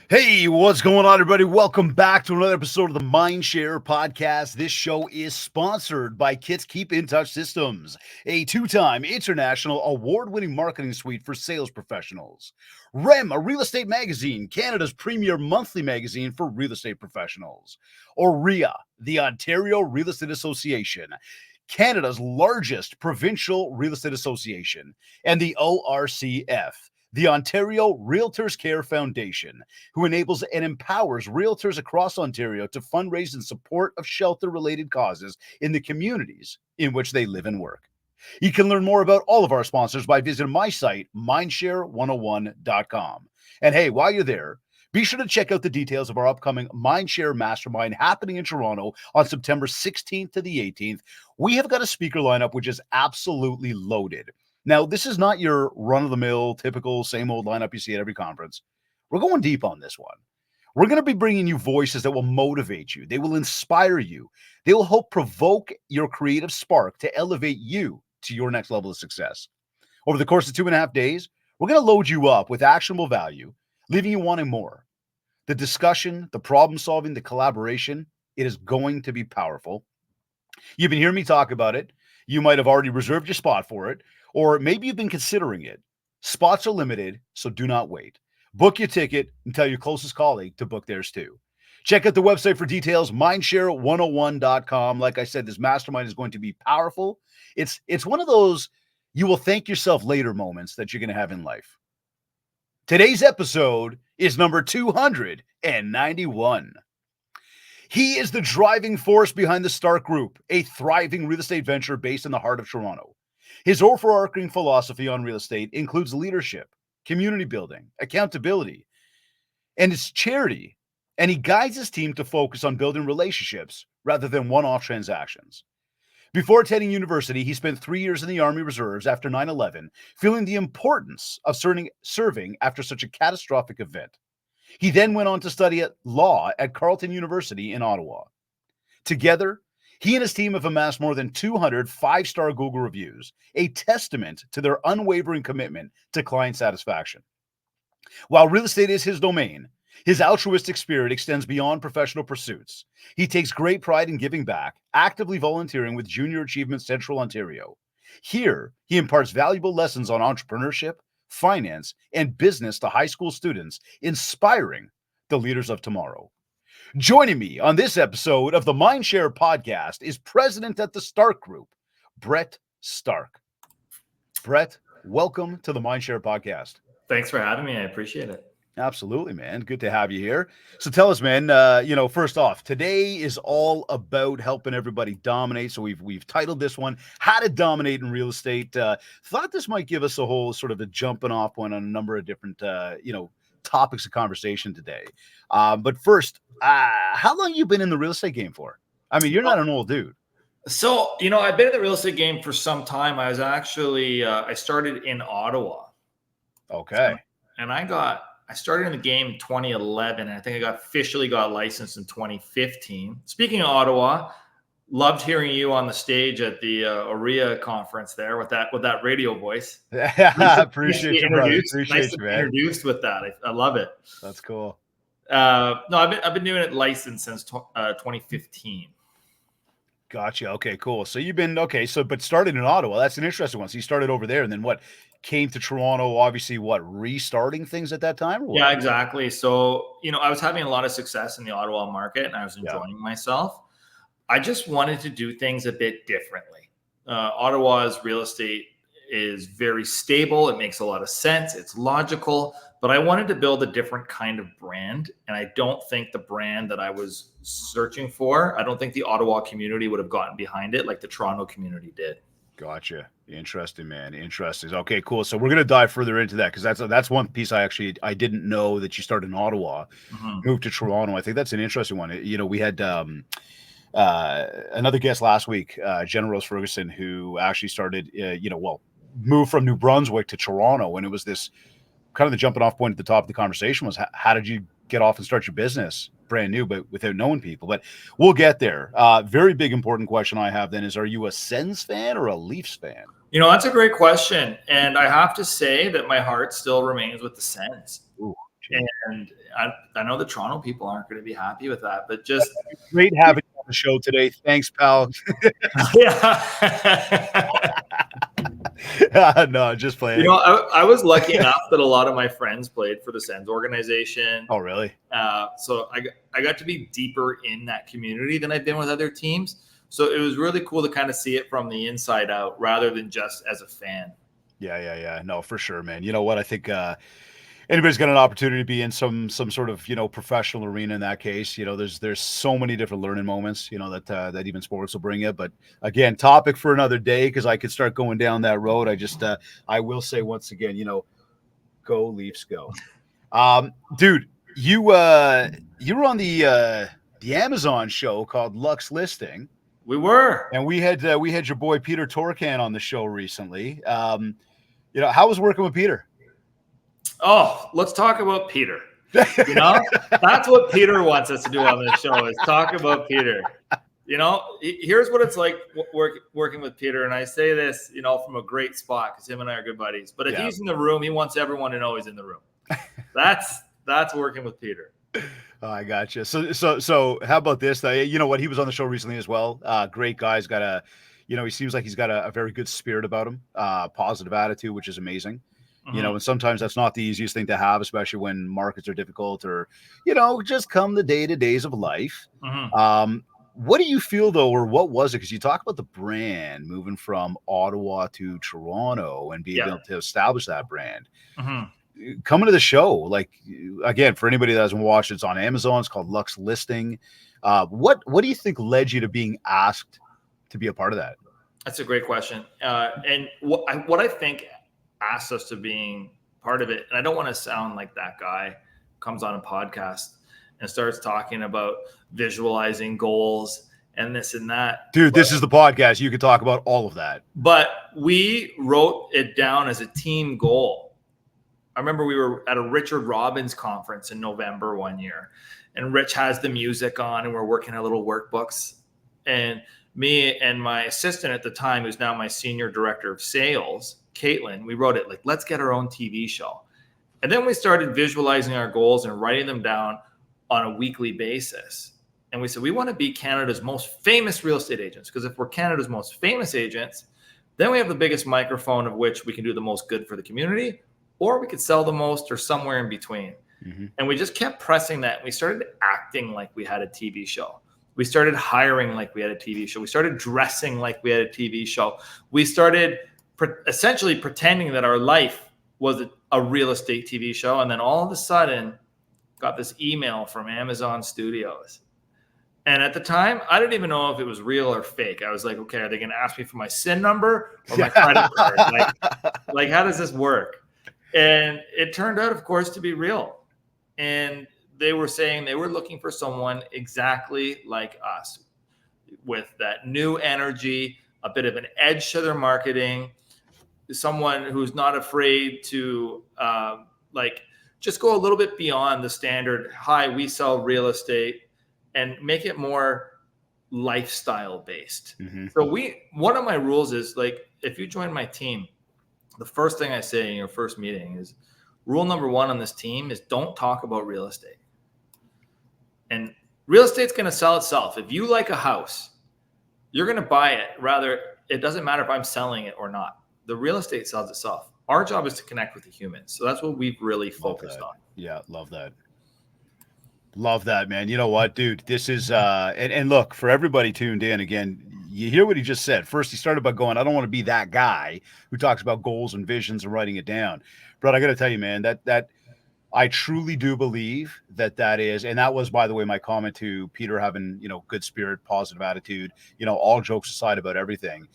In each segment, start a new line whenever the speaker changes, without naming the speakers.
Hey, what's going on, everybody? Welcome back to another episode of the MindShare podcast. This show is sponsored by Kits Keep in Touch Systems, a two-time international award-winning marketing suite for sales professionals. REM, a real estate magazine, Canada's premier monthly magazine for real estate professionals. OREA, the Ontario Real Estate Association, Canada's largest provincial real estate association, and the ORCF, the Ontario Realtors Care Foundation, who enables and empowers realtors across Ontario to fundraise in support of shelter-related causes in the communities in which they live and work. You can learn more about all of our sponsors by visiting my site, mindshare101.com. And hey, while you're there, be sure to check out the details of our upcoming MindShare Mastermind happening in Toronto on September 16th to the 18th. We have got a speaker lineup which is absolutely loaded. Now, this is not your run-of-the-mill, typical, same old lineup you see at every conference. We're going deep on this one. We're going to be bringing you voices that will motivate you. They will inspire you. They will help provoke your creative spark to elevate you to your next level of success. Over the course of 2.5 days, we're going to load you up with actionable value, leaving you wanting more. The discussion, the problem-solving, the collaboration, it is going to be powerful. You've been hearing me talk about it. You might have already reserved your spot for it, or maybe you've been considering it. Spots are limited, so do not wait. Book your ticket and tell your closest colleague to book theirs too. Check out the website for details, mindshare101.com. Like I said, this mastermind is going to be powerful. It's one of those you will thank yourself later moments that you're going to have in life. Today's episode is number 291. He is the driving force behind the Starke Group, a thriving real estate venture based in the heart of Toronto. His overarching philosophy on real estate includes leadership, community building, accountability, and it's charity. And he guides his team to focus on building relationships rather than one-off transactions. Before attending university, he spent 3 years in the Army Reserves after 9/11, feeling the importance of serving after such a catastrophic event. He then went on to study law at Carleton University in Ottawa. Together, he and his team have amassed more than 200 5-star Google reviews, a testament to their unwavering commitment to client satisfaction. While real estate is his domain, his altruistic spirit extends beyond professional pursuits. He takes great pride in giving back, actively volunteering with Junior Achievement Central Ontario. Here, he imparts valuable lessons on entrepreneurship, finance, and business to high school students, inspiring the leaders of tomorrow. Joining me on this episode of the MindShare podcast is president at the Starke Group, Brett Starke. Brett, welcome to the MindShare podcast.
Thanks for having me. I appreciate it.
Absolutely, man. Good to have you here. So tell us, man, first off, today is all about helping everybody dominate. So we've titled this one, How to Dominate in Real Estate. Thought this might give us a whole sort of a jumping off point on a number of different, topics of conversation today. But first, how long have you been in the real estate game for? I mean, you're not an old dude.
So, I've been in the real estate game for some time. I was actually, I started in Ottawa.
Okay.
And I started in the game in 2011, and I think I officially got licensed in 2015. Speaking of Ottawa, loved hearing you on the stage at the OREA conference there with that radio voice.
Appreciate you, brother. Appreciate
you, man. Introduced with that. I love it.
That's cool.
No, I've been doing it licensed since 2015.
Gotcha. Okay, cool. So you've been but started in Ottawa. That's an interesting one. So you started over there, and then what? Came to Toronto, obviously, restarting things at that time? Or what?
Yeah, exactly. So, I was having a lot of success in the Ottawa market, and I was enjoying myself. I just wanted to do things a bit differently. Ottawa's real estate is very stable. It makes a lot of sense. It's logical, but I wanted to build a different kind of brand. And I don't think the brand that I was searching for, I don't think the Ottawa community would have gotten behind it like the Toronto community did.
Gotcha. Interesting, man. Interesting. Okay, cool. So we're going to dive further into that because that's one piece I didn't know that you started in Ottawa, moved to Toronto. I think that's an interesting one. We had another guest last week, Jen Rose Ferguson, who actually started, moved from New Brunswick to Toronto. And it was this kind of the jumping off point at the top of the conversation was, how did you get off and start your business brand new, but without knowing people. But we'll get there. Very big important question I have then is, are you a Sens fan or a Leafs fan?
That's a great question. And I have to say that my heart still remains with the Sens.
Ooh,
and I know the Toronto people aren't going to be happy with that, but just
great having you on the show today. Thanks, pal. No, just playing.
I was lucky enough that a lot of my friends played for the Sens organization.
Oh, really?
So I got to be deeper in that community than I've been with other teams. So it was really cool to kind of see it from the inside out rather than just as a fan.
Yeah. No, for sure, man. You know what? I think anybody's got an opportunity to be in some sort of, professional arena in that case. There's so many different learning moments, that even sports will bring you. But again, topic for another day, because I could start going down that road. I will say once again, go Leafs, go. Dude, you were on the Amazon show called Luxe Listing.
We were,
and we had your boy Peter Torkan on the show recently. How was working with Peter?
Oh, let's talk about Peter. That's what Peter wants us to do on this show, is talk about Peter. Here's what it's like working with Peter. And I say this, from a great spot, because him and I are good buddies. But if he's in the room, he wants everyone to know he's in the room. That's working with Peter.
Oh, I gotcha. So how about this? You know what? He was on the show recently as well. Great guy. He's got he seems like he's got a very good spirit about him, positive attitude, which is amazing. Mm-hmm. And sometimes that's not the easiest thing to have, especially when markets are difficult or, just come the day-to-days of life. Mm-hmm. What do you feel though, or what was it? Because you talk about the brand moving from Ottawa to Toronto and being able to establish that brand. Mm-hmm. Coming to the show, like, again, for anybody that hasn't watched, it's on Amazon. It's called Luxe Listing. What do you think led you to being asked to be a part of that?
That's a great question. And what I think asked us to being part of it, and I don't want to sound like that guy comes on a podcast and starts talking about visualizing goals and this and that.
Dude, this is the podcast. You could talk about all of that.
But we wrote it down as a team goal. I remember we were at a Richard Robbins conference in November one year, and Rich has the music on, and we're working on little workbooks. And me and my assistant at the time, who's now my senior director of sales, Caitlin, we wrote it like, let's get our own TV show. And then we started visualizing our goals and writing them down on a weekly basis. And we said, we want to be Canada's most famous real estate agents, because if we're Canada's most famous agents, then we have the biggest microphone of which we can do the most good for the community, or we could sell the most, or somewhere in between. Mm-hmm. And we just kept pressing that. We started acting like we had a TV show. We started hiring like we had a TV show. We started dressing like we had a TV show. We started essentially pretending that our life was a real estate TV show. And then all of a sudden got this email from Amazon Studios. And at the time, I didn't even know if it was real or fake. I was like, okay, are they going to ask me for my SIN number or my credit card? Like, how does this work? And it turned out, of course, to be real. And they were saying they were looking for someone exactly like us, with that new energy, a bit of an edge to their marketing, someone who's not afraid to just go a little bit beyond the standard, hi, we sell real estate, and make it more lifestyle based. Mm-hmm. So one of my rules is, like, if you join my team, the first thing I say in your first meeting is, rule number one on this team is don't talk about real estate. And real estate's going to sell itself. If you like a house, you're going to buy it. Rather, it doesn't matter if I'm selling it or not. The real estate sells itself. Our job is to connect with the humans. So that's what we've really focused on.
Yeah, love that. Love that, man. You know what, dude? This is and look, for everybody tuned in, again, you hear what he just said. First, he started by going, I don't want to be that guy who talks about goals and visions and writing it down. But I got to tell you, man, that I truly do believe that is, and that was, by the way, my comment to Peter having, good spirit, positive attitude, all jokes aside about everything.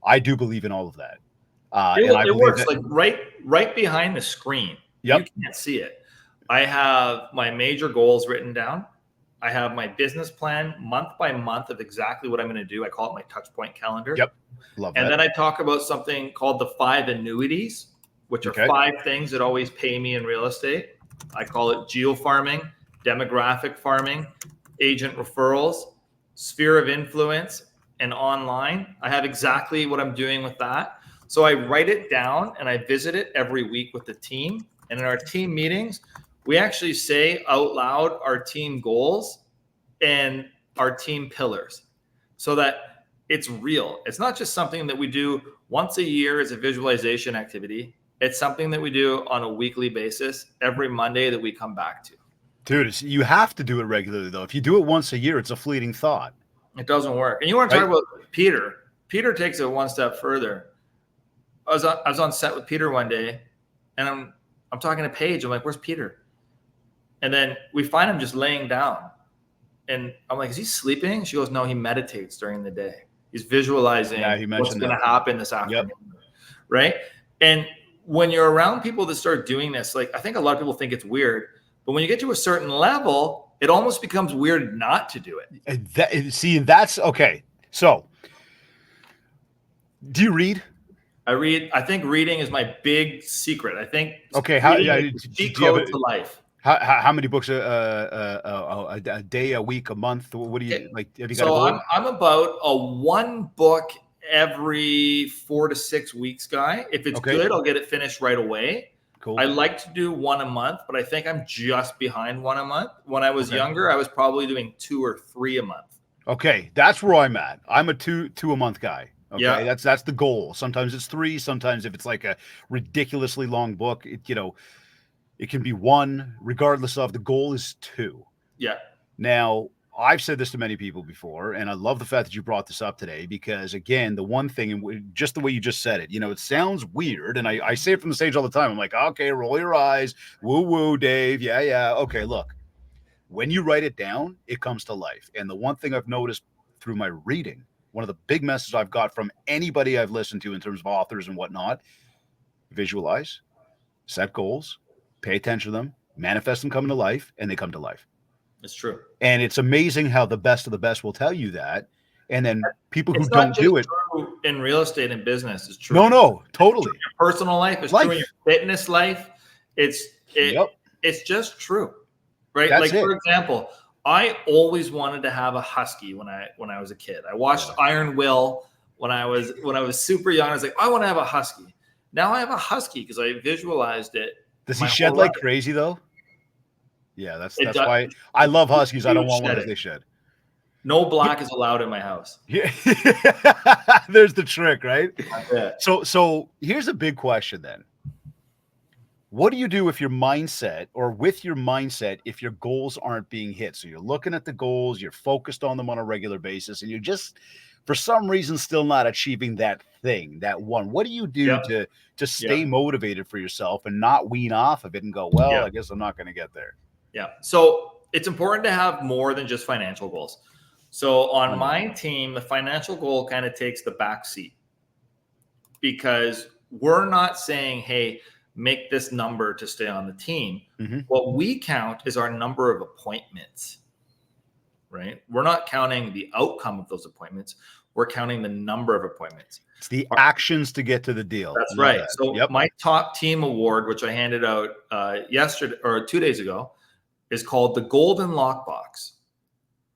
I do believe in all of that.
It works like right behind the screen.
Yep.
You can't see it. I have my major goals written down. I have my business plan month by month of exactly what I'm going to do. I call it my touch point calendar.
Yep. Love that.
And then I talk about something called the 5 annuities, which are 5 things that always pay me in real estate. I call it geofarming, demographic farming, agent referrals, sphere of influence, and online. I have exactly what I'm doing with that. So I write it down and I visit it every week with the team. And in our team meetings, we actually say out loud our team goals and our team pillars so that it's real. It's not just something that we do once a year as a visualization activity. It's something that we do on a weekly basis every Monday that we come back to.
Dude, you have to do it regularly, though. If you do it once a year, it's a fleeting thought.
It doesn't work. And you want to talk about Peter. Peter takes it one step further. I was on set with Peter one day, and I'm talking to Paige. I'm like, "Where's Peter?" And then we find him just laying down. And I'm like, "Is he sleeping?" She goes, "No, he meditates during the day. He's visualizing what's going to happen this afternoon." Yep. Right? And when you're around people that start doing this, like, I think a lot of people think it's weird, but when you get to a certain level, it almost becomes weird not to do it.
That's okay. So, do you read?
I read. I think reading is my big secret. I think.
Okay.
How? Yeah. Code to life.
How many books a day, a week, a month? What do you like? Have you got?
So I'm about a one book every 4 to 6 weeks guy. If it's good, I'll get it finished right away. Cool. I like to do one a month, but I think I'm just behind one a month. When I was younger, I was probably doing 2 or 3 a month. Okay,
that's where I'm at. I'm a two a month guy. Okay,
yeah.
That's the goal. Sometimes it's 3. Sometimes if it's like a ridiculously long book, it can be 1. Regardless of, the goal is 2.
Yeah.
Now, I've said this to many people before, and I love the fact that you brought this up today because, again, the one thing, and just the way you just said it, it sounds weird, and I say it from the stage all the time. I'm like, okay, roll your eyes, woo-woo, Dave, yeah. Okay, look, when you write it down, it comes to life. And the one thing I've noticed through my reading, one of the big messages I've got from anybody I've listened to in terms of authors and whatnot, visualize, set goals, pay attention to them, manifest them coming to life, and they come to life.
It's true.
And it's amazing how the best of the best will tell you that. And then people who don't do it
in real estate and business is true.
No, totally.
It's true in your personal life. It's true in your fitness life. It's just true. Right.
That's
for example, I always wanted to have a husky when I was a kid. I watched Iron Will when I was super young. I was like, I want to have a husky. Now I have a husky because I visualized it.
Does he shed like crazy though? Yeah, that's why I love huskies. I don't want one as they shed.
No black is allowed in my house.
Yeah. There's the trick, right?
Yeah.
So here's a big question then. What do you do if your mindset if your goals aren't being hit? So you're looking at the goals, you're focused on them on a regular basis, and you're just, for some reason, still not achieving that thing, that one. What do you do to stay motivated for yourself and not wean off of it and go, well, I guess I'm not going to get there?
Yeah. So it's important to have more than just financial goals. So on my team, the financial goal kind of takes the back seat because we're not saying, hey, make this number to stay on the team. Mm-hmm. What we count is our number of appointments, right? We're not counting the outcome of those appointments. We're counting the number of appointments.
It's the actions to get to the deal.
That's right. So my top team award, which I handed out yesterday or 2 days ago, is called the Golden Lockbox.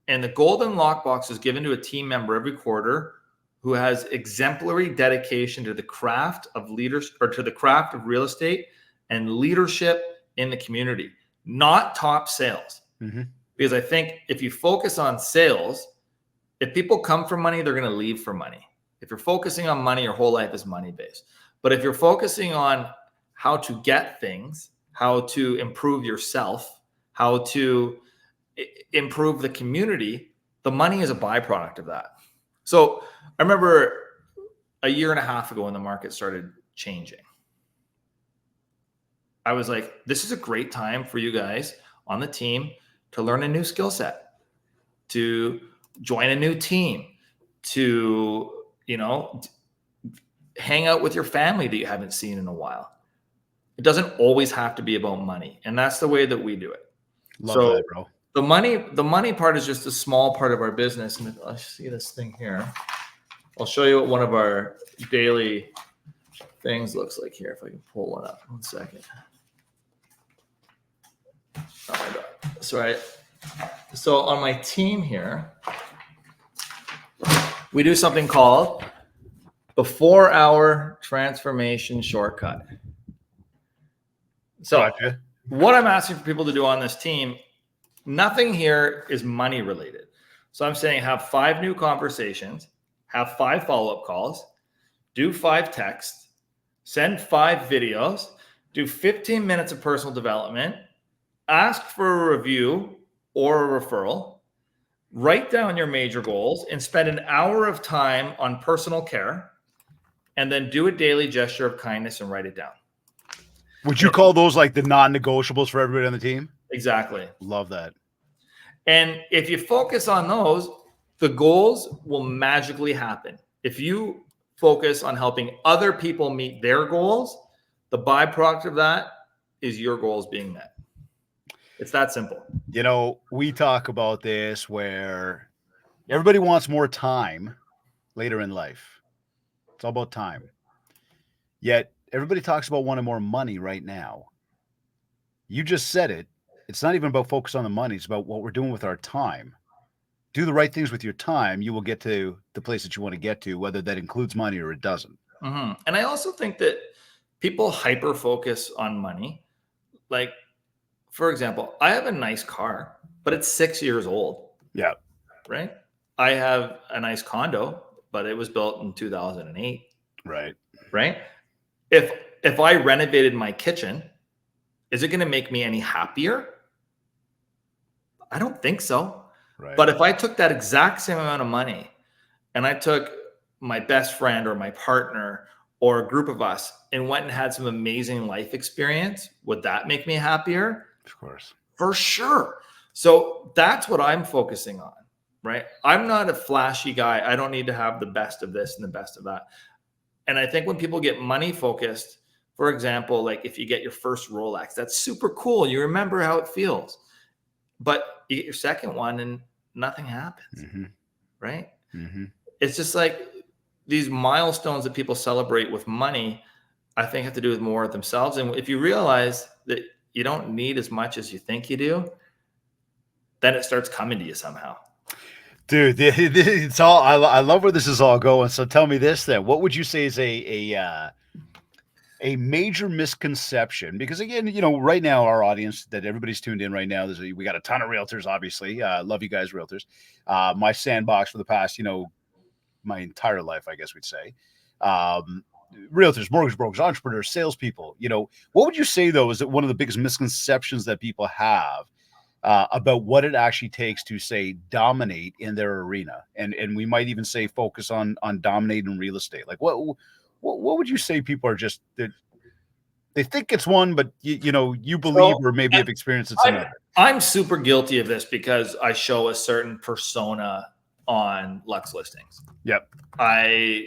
And the Golden Lockbox is given to a team member every quarter who has exemplary dedication to the craft of leaders or to the craft of real estate and leadership in the community, not top sales. Mm-hmm. Because I think if you focus on sales, if people come for money, they're going to leave for money. If you're focusing on money, your whole life is money based. But if you're focusing on how to get things, how to improve yourself, how to improve the community, the money is a byproduct of that. So I remember a year and a half ago when the market started changing, I was like, this is a great time for you guys on the team to learn a new skill set, to join a new team, to, hang out with your family that you haven't seen in a while. It doesn't always have to be about money. And that's the way that we do it.
Love that, bro.
The money part is just a small part of our business. And I see this thing here. I'll show you what one of our daily things looks like here. If I can pull one up, 1 second. Oh my God. Sorry. So on my team here, we do something called the 4-hour transformation shortcut. So
Gotcha.
what I'm asking for people to do on this team, nothing here is money related. So I'm saying have 5 new conversations, have 5 follow-up calls, do 5 texts, send 5 videos, do 15 minutes of personal development, ask for a review or a referral, write down your major goals, and spend an hour of time on personal care, and then do a daily gesture of kindness and write it down.
Would you call those like the non-negotiables for everybody on the team?
Exactly.
Love that.
And if you focus on those, the goals will magically happen. If you focus on helping other people meet their goals, the byproduct of that is your goals being met. It's that simple.
You know, we talk about this where everybody wants more time later in life. It's all about time. Yet everybody talks about wanting more money right now. You just said it. It's not even about focus on the money. It's about what we're doing with our time. Do the right things with your time. You will get to the place that you want to get to, whether that includes money or it doesn't.
Mm-hmm. And I also think that people hyper focus on money. Like, for example, I have a nice car, but it's 6 years old.
Yeah.
Right. I have a nice condo, but it was built in 2008.
Right.
Right. If I renovated my kitchen, is it going to make me any happier? I don't think so.
Right.
But if I took that exact same amount of money and I took my best friend or my partner or a group of us and went and had some amazing life experience, would that make me happier?
Of course.
For sure. So that's what I'm focusing on, right? I'm not a flashy guy. I don't need to have the best of this and the best of that. And I think when people get money focused, for example, like if you get your first Rolex, that's super cool. You remember how it feels. But you get your second one and nothing happens, right? It's just like these milestones that people celebrate with money, I think have to do with more of themselves. And if you realize that you don't need as much as you think you do, then it starts coming to you somehow.
Dude, it's all. I love where this is all going. So tell me this then: what would you say is a major misconception? Because again, you know, right now our audience that everybody's tuned in right now, we got a ton of realtors. Obviously, love you guys, realtors. My sandbox for the past, you know, my entire life, I guess we'd say. Realtors, mortgage brokers, entrepreneurs, salespeople. You know, what would you say though is that one of the biggest misconceptions that people have about what it actually takes to say dominate in their arena, and we might even say focus on dominating real estate? Like what would you say people are just that they think it's one, but you know you believe or maybe have experienced it's another?
I'm super guilty of this because I show a certain persona on Luxe Listings.
Yep.
I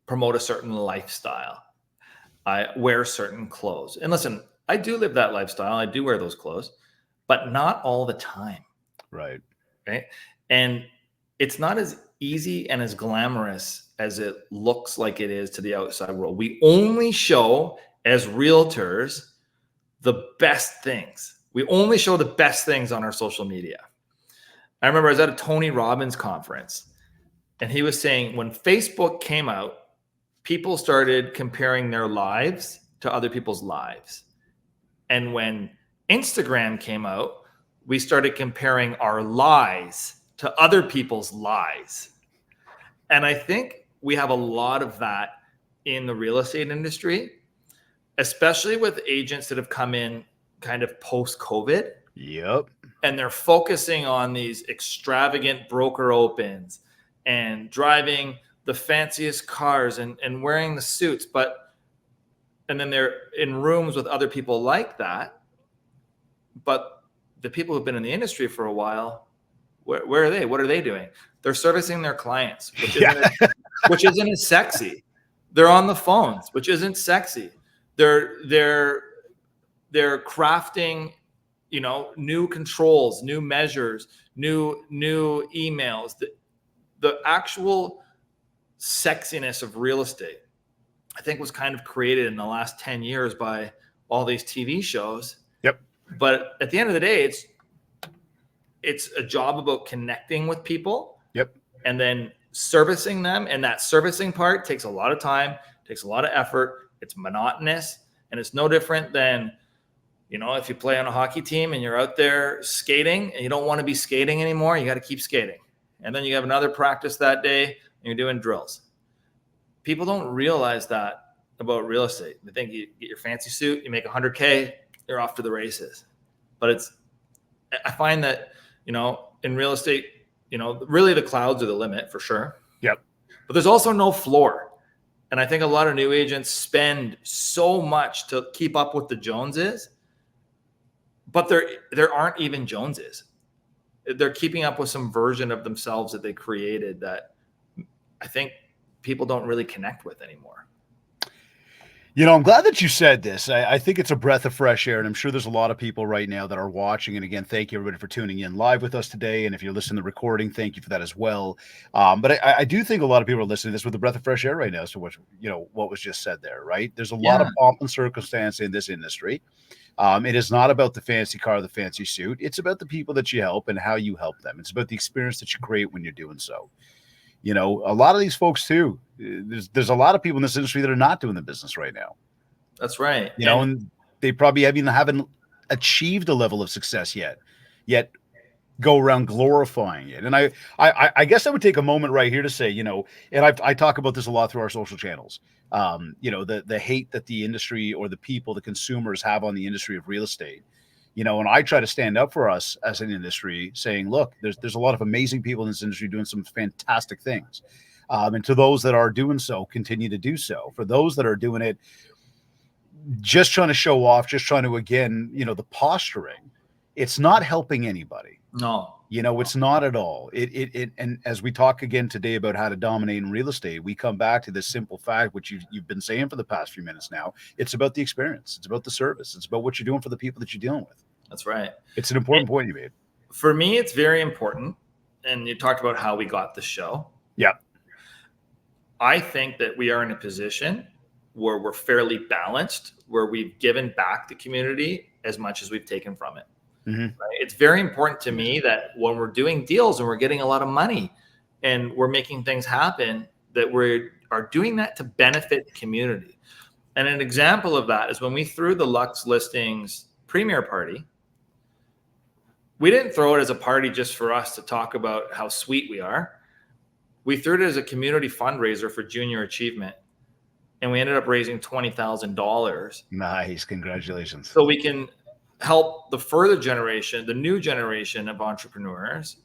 promote a certain lifestyle. I wear certain clothes. And listen, I do live that lifestyle. I do wear those clothes, but not all the time.
Right.
Right. And it's not as easy and as glamorous as it looks like it is to the outside world. We only show as realtors the best things. We only show the best things on our social media. I remember I was at a Tony Robbins conference and he was saying when Facebook came out, people started comparing their lives to other people's lives. And when Instagram came out, we started comparing our lies to other people's lies. And I think we have a lot of that in the real estate industry, especially with agents that have come in kind of post-COVID.
Yep.
And they're focusing on these extravagant broker opens and driving the fanciest cars and wearing the suits, and then they're in rooms with other people like that. But the people who've been in the industry for a while, where are they? What are they doing? They're servicing their clients, which isn't as sexy. They're on the phones, which isn't sexy. They're crafting, you know, new controls, new measures, new emails. The actual sexiness of real estate, I think, was kind of created in the last 10 years by all these TV shows.
Yep.
But at the end of the day, it's a job about connecting with people.
Yep.
And then servicing them. And that servicing part takes a lot of time, takes a lot of effort. It's monotonous. And it's no different than, if you play on a hockey team and you're out there skating and you don't want to be skating anymore, you got to keep skating. And then you have another practice that day and you're doing drills. People don't realize that about real estate. They think you get your fancy suit, you make $100K, you're off to the races. But I find that, in real estate, really the clouds are the limit for sure.
Yep.
But there's also no floor. And I think a lot of new agents spend so much to keep up with the Joneses, but there aren't even Joneses. They're keeping up with some version of themselves that they created that I think people don't really connect with anymore.
I'm glad that you said this. I think it's a breath of fresh air, and I'm sure there's a lot of people right now that are watching. And again, thank you everybody for tuning in live with us today. And if you're listening to the recording, thank you for that as well. But I do think a lot of people are listening to this with a breath of fresh air right now as to what was just said there, right? There's a lot of pomp and circumstance in this industry. It is not about the fancy car, the fancy suit. It's about the people that you help and how you help them. It's about the experience that you create when you're doing so. A lot of these folks too, there's a lot of people in this industry that are not doing the business right now.
That's right.
And they probably haven't achieved a level of success yet go around glorifying it. And I guess I would take a moment right here to say, and I talk about this a lot through our social channels. The hate that the industry or the people, the consumers have on the industry of real estate. And I try to stand up for us as an industry saying, look, there's a lot of amazing people in this industry doing some fantastic things. And to those that are doing so, continue to do so. For those that are doing it, just trying to show off, just trying to, again, the posturing, it's not helping anybody.
No.
It's not at all. And as we talk again today about how to dominate in real estate, we come back to this simple fact, which you've been saying for the past few minutes now. It's about the experience. It's about the service. It's about what you're doing for the people that you're dealing with.
That's right.
It's an important point you made.
For me, it's very important. And you talked about how we got the show.
Yeah. I
think that we are in a position where we're fairly balanced, where we've given back the community as much as we've taken from it.
Mm-hmm.
Right? It's very important to me that when we're doing deals and we're getting a lot of money and we're making things happen, that we are doing that to benefit the community. And an example of that is when we threw the Luxe Listings premiere party. We didn't throw it as a party just for us to talk about how sweet we are. We threw it as a community fundraiser for junior achievement. And we ended up raising $20,000.
Nice. Congratulations.
So we can help the further generation, the new generation of entrepreneurs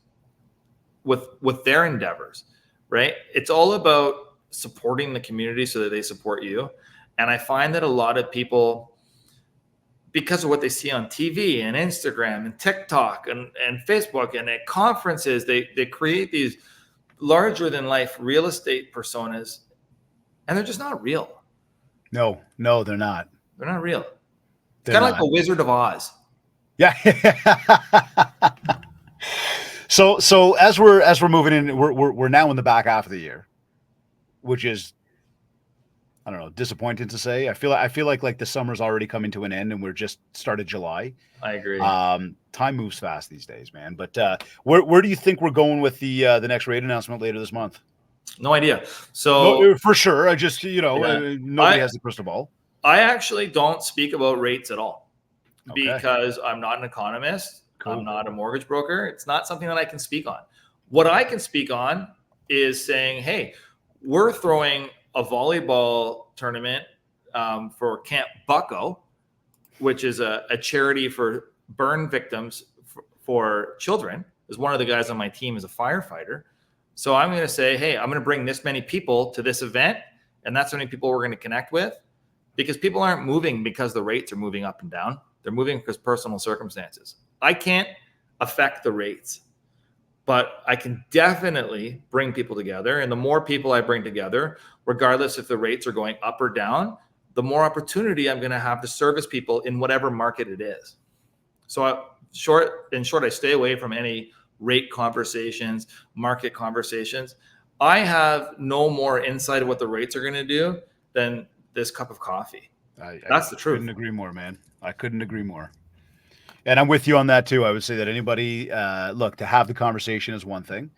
with their endeavors, right? It's all about supporting the community so that they support you. And I find that a lot of people, because of what they see on TV and Instagram and TikTok and Facebook and at conferences, they create these larger than life real estate personas, and they're just not real.
No, they're not.
They're not real. It's kind of like the Wizard of Oz.
Yeah. So as we're moving in, we're now in the back half of the year, which is, I don't know, disappointing to say. I feel like the summer's already coming to an end and we're just started July.
I agree.
Time moves fast these days, man. But where do you think we're going with the next rate announcement later this month?
No idea. So
for sure, I just nobody has the crystal ball.
I actually don't speak about rates at all because I'm not an economist. Cool. I'm not a mortgage broker. It's not something that I can speak on. What I can speak on is saying, hey, we're throwing a volleyball tournament for Camp Bucko, which is a charity for burn victims for children. As one of the guys on my team is a firefighter. So I'm going to say, hey, I'm going to bring this many people to this event, and that's how many people we're going to connect with, because people aren't moving because the rates are moving up and down. They're moving because personal circumstances. I can't affect the rates, but I can definitely bring people together. And the more people I bring together, regardless if the rates are going up or down, the more opportunity I'm going to have to service people in whatever market it is. So in short, I stay away from any rate conversations, market conversations. I have no more insight of what the rates are going to do than this cup of coffee. That's the truth.
I couldn't agree more, man. I couldn't agree more. And I'm with you on that too. I would say that anybody, look, to have the conversation is one thing.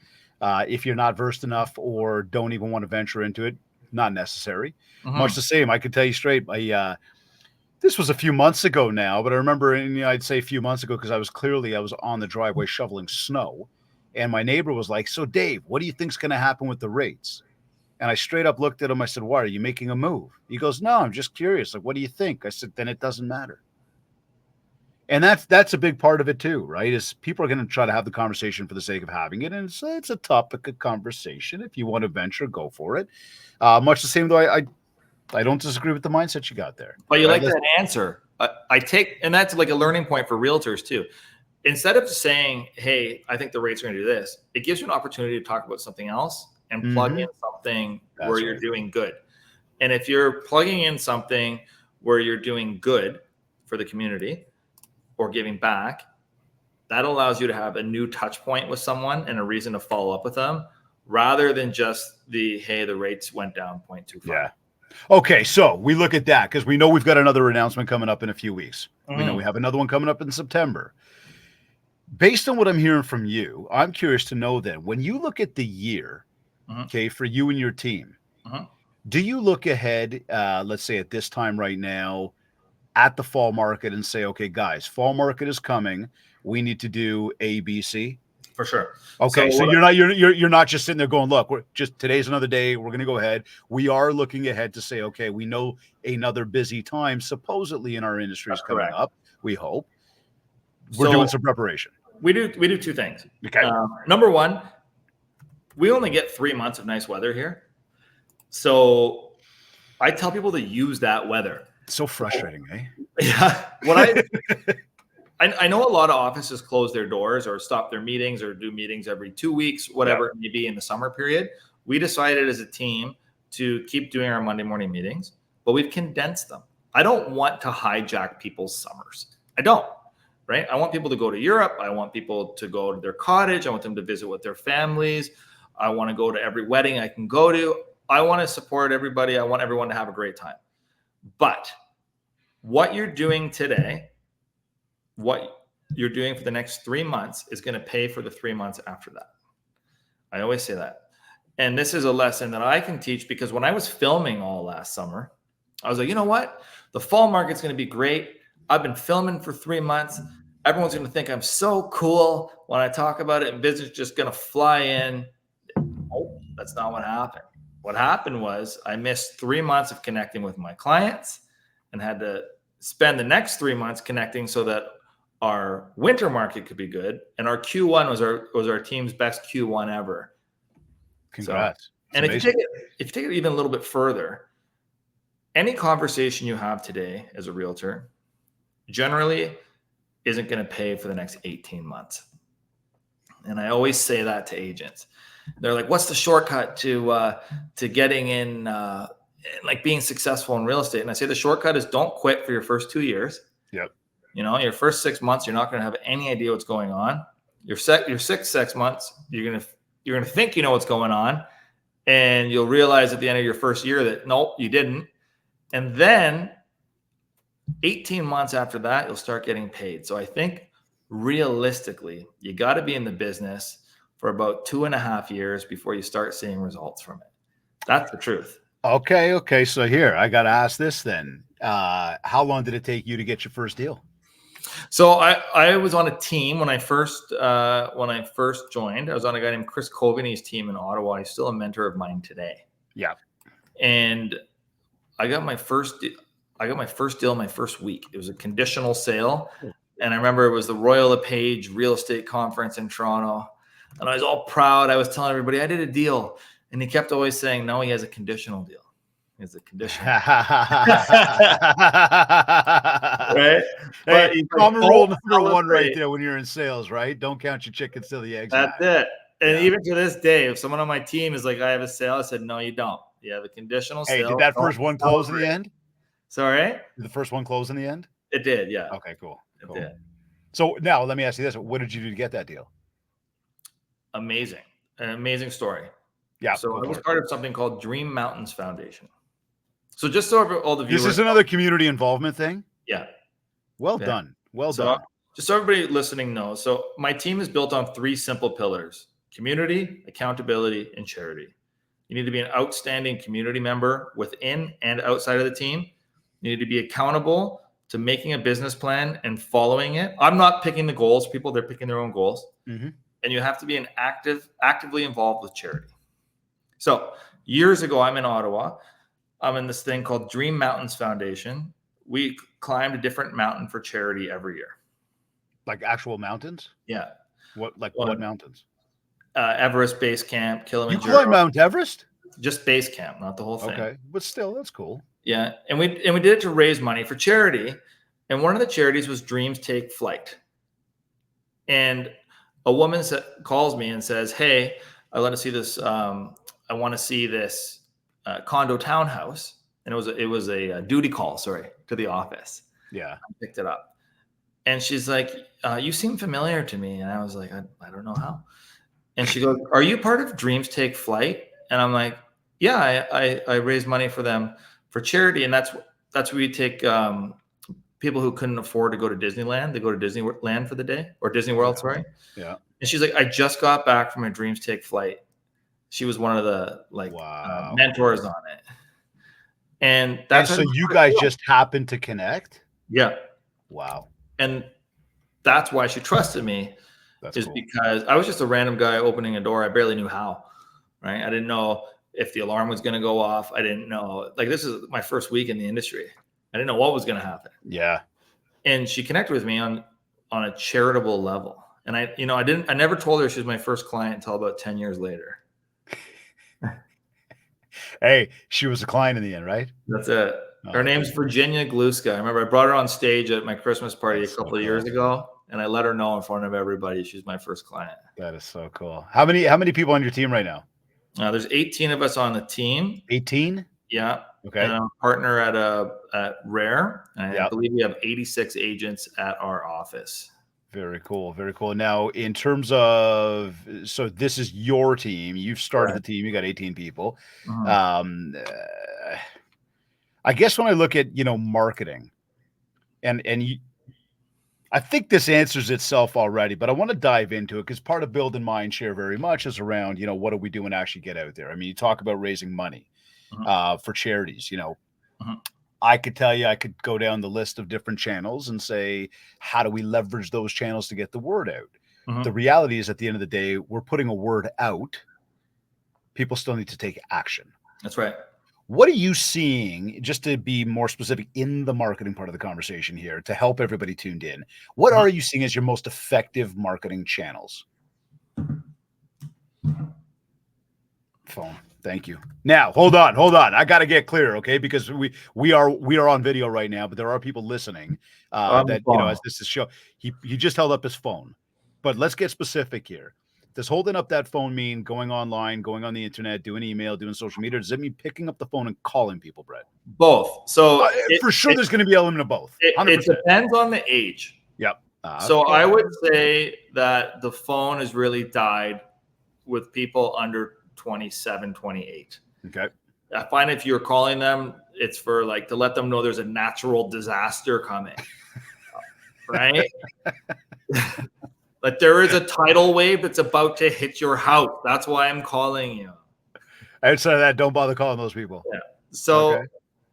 If you're not versed enough or don't even want to venture into it, not necessary. Much the same. I can tell you straight. This was a few months ago now, but I remember, and I'd say a few months ago because I was on the driveway shoveling snow, and my neighbor was like, "So Dave, what do you think's going to happen with the rates?" And I straight up looked at him. I said, "Why, are you making a move?" He goes, "No, I'm just curious. Like, what do you think?" I said, "Then it doesn't matter." And that's a big part of it too, right? Is people are going to try to have the conversation for the sake of having it, and it's a topic of conversation. If you want to venture, go for it. Much the same though. I don't disagree with the mindset you got there.
But you like that answer. I take, and that's like a learning point for realtors too. Instead of saying, "Hey, I think the rates are going to do this," it gives you an opportunity to talk about something else and plug in something where you're doing good. And if you're plugging in something where you're doing good for the community or giving back, that allows you to have a new touch point with someone and a reason to follow up with them rather than just hey, the rates went down 0.25.
Yeah. Okay, so we look at that because we know we've got another announcement coming up in a few weeks. We know we have another one coming up in September. Based on what I'm hearing from you, I'm curious to know then, when you look at the year, okay, for you and your team, do you look ahead, let's say at this time right now, at the fall market and say, okay, guys, fall market is coming. We need to do A, B, C?
For sure.
Okay, so you're not just sitting there going, look, today's another day. We're going to go ahead. We are looking ahead to say, okay, we know another busy time supposedly in our industry is coming up. We hope we're doing some preparation.
We do two things.
Okay.
Number one, we only get 3 months of nice weather here, so I tell people to use that weather.
It's so frustrating, eh?
Yeah. I know a lot of offices close their doors or stop their meetings or do meetings every 2 weeks, whatever it may be in the summer period. We decided as a team to keep doing our Monday morning meetings, but we've condensed them. I don't want to hijack people's summers. I don't, right? I want people to go to Europe. I want people to go to their cottage. I want them to visit with their families. I want to go to every wedding I can go to. I want to support everybody. I want everyone to have a great time. But what you're doing today, what you're doing for the next 3 months is going to pay for the 3 months after that. I always say that. And this is a lesson that I can teach because when I was filming all last summer, I was like, you know what? The fall market's going to be great. I've been filming for 3 months. Everyone's going to think I'm so cool when I talk about it, and business is just going to fly in. Oh, that's not what happened. What happened was I missed 3 months of connecting with my clients and had to spend the next 3 months connecting so that our winter market could be good. And our Q1 was our team's best Q1 ever.
Congrats.
So, and if you take it even a little bit further, any conversation you have today as a realtor generally isn't going to pay for the next 18 months. And I always say that to agents. They're like, what's the shortcut to getting in, like being successful in real estate? And I say the shortcut is don't quit for your first 2 years.
Yep.
You know, your first 6 months, you're not going to have any idea what's going on. Your 6 months, you're going to think you know what's going on, and you'll realize at the end of your first year that nope, you didn't. And then 18 months after that, you'll start getting paid. So I think realistically, you got to be in the business for about 2.5 years before you start seeing results from it. That's the truth.
Okay. So here, I got to ask this then. How long did it take you to get your first deal?
So I was on a team when I first joined. I was on a guy named Chris Coveney's team in Ottawa. He's still a mentor of mine today.
Yeah.
And I got my first deal my first week. It was a conditional sale. And I remember it was the Royal LePage Real Estate Conference in Toronto. And I was all proud. I was telling everybody I did a deal. And he kept always saying, no, he has a conditional deal. He has a conditional deal. Right?
Hey, common rule number one right there when you're in sales, right? Don't count your chickens till the eggs.
That's it. And even to this day, if someone on my team is like, I have a sale, I said, no, you don't. You have a conditional sale.
Hey, did that first one close in the end?
Sorry?
Did the first one close in the end?
It did, yeah.
Okay, cool.
It did.
So now let me ask you this. What did you do to get that deal?
Amazing. An amazing story.
Yeah.
So I was part of something called Dream Mountains Foundation. So just so all the viewers.
This is another community involvement thing?
Yeah.
Well done. Well done.
just so everybody listening knows. So my team is built on 3 simple pillars: community, accountability, and charity. You need to be an outstanding community member within and outside of the team. You need to be accountable to making a business plan and following it. I'm not picking the goals, people, they're picking their own goals.
Mm-hmm.
And you have to be actively involved with charity. So years ago, I'm in Ottawa. I'm in this thing called Dream Mountains Foundation. We climbed a different mountain for charity every year.
Like actual mountains?
Yeah.
What mountains?
Everest Base Camp,
You
Kilimanjaro.
climb Mount Everest?
Just base camp, not the whole thing.
Okay, but still, that's cool.
Yeah, and we did it to raise money for charity, and one of the charities was Dreams Take Flight. And a woman calls me and says, "Hey, I want to see this. I want to see this condo townhouse." And it was a duty call, to the office.
Yeah,
I picked it up, and she's like, "You seem familiar to me," and I was like, "I don't know how." And she goes, "Are you part of Dreams Take Flight?" And I'm like, "Yeah, I raise money for them for charity, and that's where we take people who couldn't afford to go to Disneyland. They go to Disneyland for the day, or Disney World, sorry."
Yeah.
And she's like, "I just got back from a Dreams Take Flight." She was one of the mentors on it, and that's
so you guys just happened to connect.
Yeah.
Wow.
And that's why she trusted me. That's cool. Because I was just a random guy opening a door. I barely knew how, right? I didn't know if the alarm was going to go off. I didn't know, this is my first week in the industry. I didn't know what was going to happen.
Yeah.
And she connected with me on a charitable level. And I never told her she was my first client until about 10 years later.
Hey, she was a client in the end, right?
That's it. Her name's Virginia Gluska. I remember I brought her on stage at my Christmas party a couple of years ago, and I let her know in front of everybody she's my first client.
That is so cool. How many people on your team right now?
There's 18 of us on the team.
18?
Yeah.
Okay.
And I'm a partner at Rare. And I believe we have 86 agents at our office.
Very cool. Very cool. Now, in terms of, so this is your team. You've started the team. You got 18 people. Mm-hmm. I guess when I look at, marketing and I think this answers itself already, but I want to dive into it because part of building MindShare very much is around, what are we doing to actually get out there? I mean, you talk about raising money for charities, I could tell you, I could go down the list of different channels and say, how do we leverage those channels to get the word out? Mm-hmm. The reality is at the end of the day, we're putting a word out. People still need to take action.
That's right.
What are you seeing, just to be more specific in the marketing part of the conversation here, to help everybody tuned in? What are you seeing as your most effective marketing channels? Phone. Thank you. Now, hold on. I got to get clear, okay? Because we are on video right now, but there are people listening that, as this is show, he just held up his phone. But let's get specific here. Does holding up that phone mean going online, going on the internet, doing email, doing social media? Or does it mean picking up the phone and calling people, Brett?
Both. So
for sure, there's going to be an element of both.
It depends on the age.
Yep.
So I would say that the phone has really died with people under 27, 28.
Okay.
I find if you're calling them, it's for to let them know there's a natural disaster coming. Right? There is a tidal wave that's about to hit your house. That's why I'm calling you.
Outside of that, don't bother calling those people.
Yeah. So,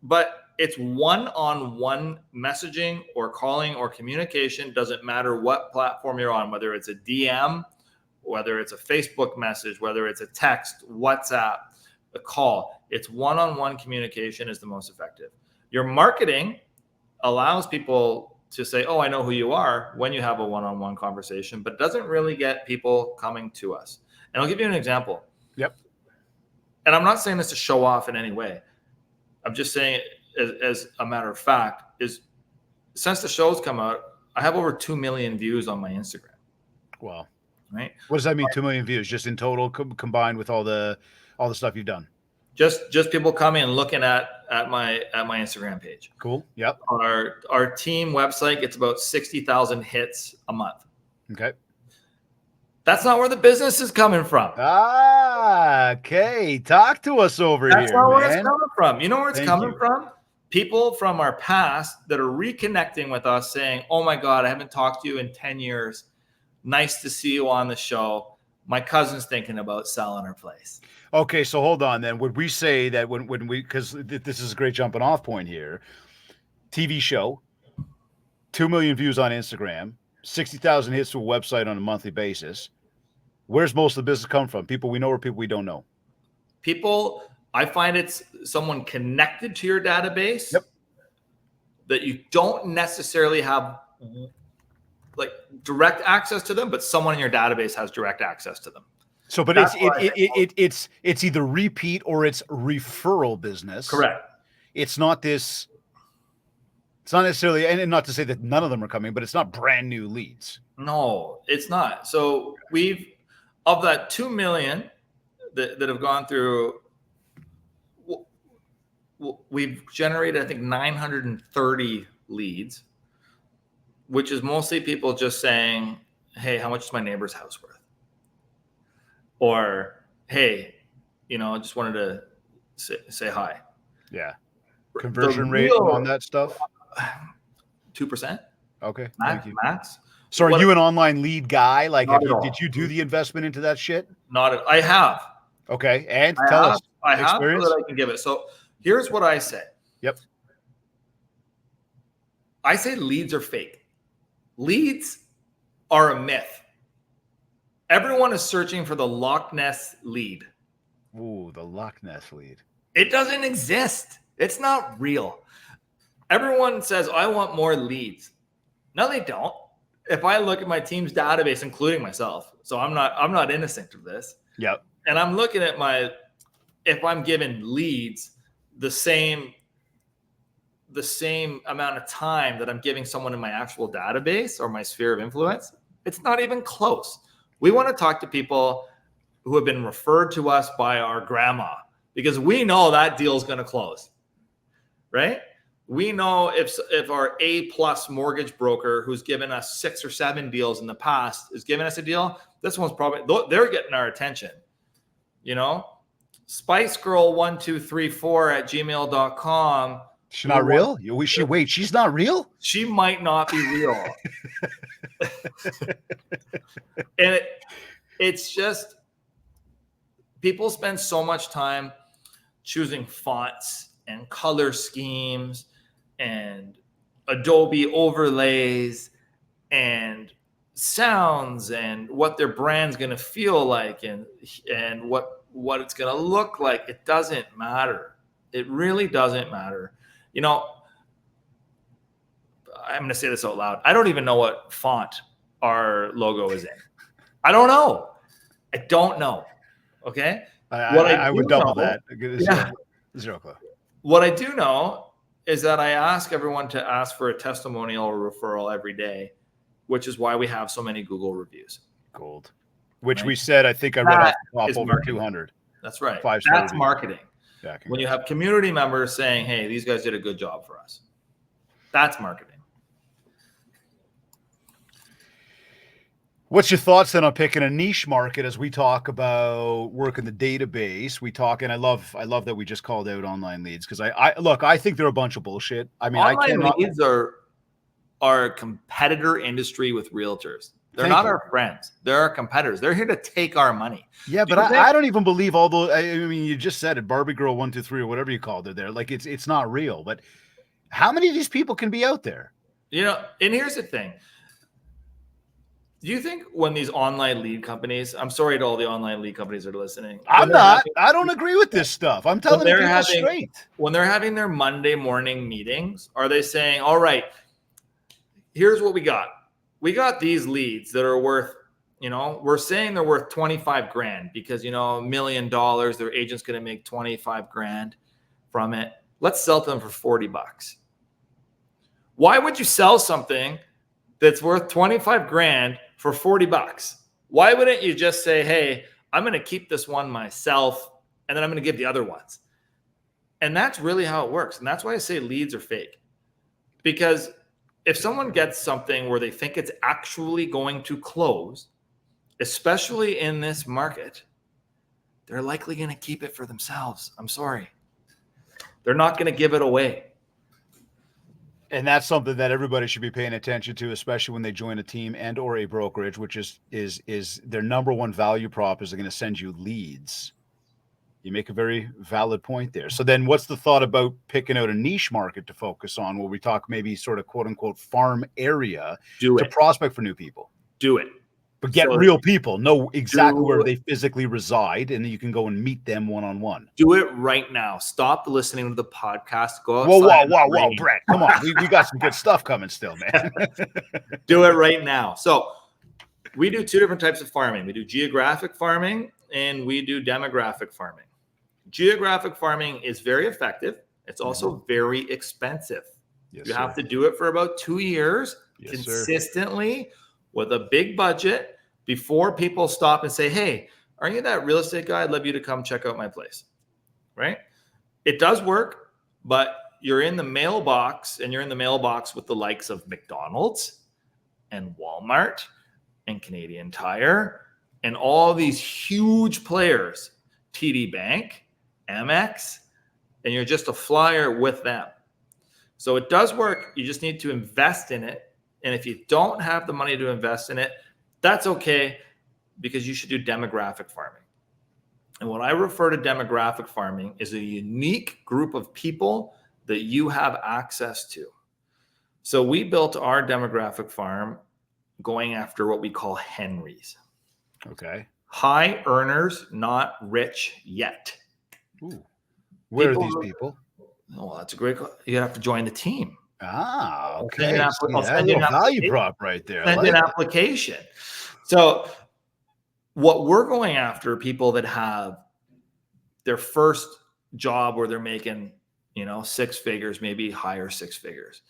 but it's one-on-one messaging or calling or communication. Doesn't matter what platform you're on, whether it's a DM, whether it's a Facebook message, whether it's a text, WhatsApp, a call. It's one-on-one communication is the most effective. Your marketing allows people to say, "Oh, I know who you are," when you have a one-on-one conversation, but doesn't really get people coming to us. And I'll give you an example.
Yep.
And I'm not saying this to show off in any way. I'm just saying it as a matter of fact, is since the show's come out, I have over 2 million views on my Instagram.
Wow.
Right.
What does that mean? 2 million views just in total combined with all the stuff you've done?
Just people coming and looking at my Instagram page.
Cool. Yep.
Our team website gets about 60,000 hits a month.
Okay.
That's not where the business is coming from.
Okay. Talk to us over here.
That's not where it's coming from. You know where it's coming from? people from our past that are reconnecting with us saying, oh my God, I haven't talked to you in 10 years. Nice to see you on the show. My cousin's thinking about selling her place.
Okay, so hold on then. Would we say that when we, because this is a great jumping off point here, TV show, 2 million views on Instagram, 60,000 hits to a website on a monthly basis. Where's most of the business come from? People we know or people we don't know?
People, I find it's someone connected to your database that you don't necessarily have like direct access to them, but someone in your database has direct access to them.
So, but it's either repeat or it's referral business.
Correct.
It's not this. It's not necessarily, and not to say that none of them are coming, but it's not brand new leads.
No, it's not. So we've, of that 2 million that have gone through, we've generated, I think, 930 leads, which is mostly people just saying, hey, how much is my neighbor's house worth? Or, hey, I just wanted to say hi.
Yeah. Conversion rate on that stuff?
2%.
Okay.
Max.
So are you an online lead guy? Like, did you do the investment into that shit?
I have.
Okay. And tell us.
I have so that I can give it. So here's what I say.
Yep.
I say leads are fake. Leads are a myth. Everyone is searching for the Loch Ness lead.
Ooh, the Loch Ness lead.
It doesn't exist. It's not real. Everyone says, I want more leads. No, they don't. If I look at my team's database, including myself, so I'm not innocent of this.
Yep.
And I'm looking at if I'm given leads the same amount of time that I'm giving someone in my actual database or my sphere of influence, it's not even close. We want to talk to people who have been referred to us by our grandma because we know that deal is going to close, right? We know if our A+ mortgage broker who's given us 6 or 7 deals in the past is giving us a deal, this one's probably, they're getting our attention. SpiceGirl1234@gmail.com.
She's not real? Wait, she's not real?
She might not be real. And it's just, people spend so much time choosing fonts and color schemes and Adobe overlays and sounds and what their brand's going to feel like and what it's going to look like. It doesn't matter. It really doesn't matter. I'm going to say this out loud. I don't even know what font our logo is in. I don't know. Okay.
I would double that. Zero clue.
What I do know is that I ask everyone to ask for a testimonial or referral every day, which is why we have so many Google reviews.
Gold. Which we said, I think I read off the top over 200.
That's right.
5-star
That's marketing.
Yeah,
when you have community members saying, hey, these guys did a good job for us. That's marketing.
What's your thoughts then on picking a niche market as we talk about working the database? We talk, and I love that we just called out online leads because I think they're a bunch of bullshit. I mean,
online leads are a competitor industry with realtors. They're not our friends. They're our competitors. They're here to take our money.
Yeah, but I don't even believe all those. I mean, you just said it, Barbie Girl 123 or whatever you called it there. Like it's not real. But how many of these people can be out there?
And here's the thing. Do you think when these online lead companies, I'm sorry to all the online lead companies that are listening. I
don't agree with this stuff. I'm telling people straight.
When they're having their Monday morning meetings, are they saying, all right, here's what we got. We got these leads that are worth, we're saying they're worth 25 grand because, $1 million, their agent's going to make 25 grand from it. Let's sell them for $40. Why would you sell something that's worth 25 grand for $40? Why wouldn't you just say, hey, I'm going to keep this one myself and then I'm going to give the other ones? And that's really how it works. And that's why I say leads are fake. Because if someone gets something where they think it's actually going to close, especially in this market, they're likely going to keep it for themselves. I'm sorry. They're not going to give it away.
And that's something that everybody should be paying attention to, especially when they join a team and or a brokerage, which is their number one value prop is they're going to send you leads. You make a very valid point there. So then what's the thought about picking out a niche market to focus on where we talk maybe sort of quote unquote farm area to prospect for new people?
Do it.
But get real people, know exactly where they physically reside, and you can go and meet them one-on-one.
Do it right now. Stop listening to the podcast. Go outside.
Whoa, Brett. Come on. We got some good stuff coming still, man.
Do it right now. So we do two different types of farming. We do geographic farming and we do demographic farming. Geographic farming is very effective. It's also very expensive. You have to do it for about 2 years consistently with a big budget before people stop and say, hey, aren't you that real estate guy? I'd love you to come check out my place, right? It does work, but you're in the mailbox and you're in the mailbox with the likes of McDonald's and Walmart and Canadian Tire and all these huge players, TD Bank, Amex, and you're just a flyer with them. So it does work. You just need to invest in it. And if you don't have the money to invest in it, that's okay, because you should do demographic farming. And what I refer to demographic farming is a unique group of people that you have access to. So we built our demographic farm going after what we call Henrys.
Okay.
High earners, not rich yet.
Ooh. Where are these people?
Oh, that's a great question. You have to join the team.
Ah, okay.
I'll send you an
value prop right there.
Send you an application. So what we're going after are people that have their first job where they're making, 6 figures, maybe higher 6 figures.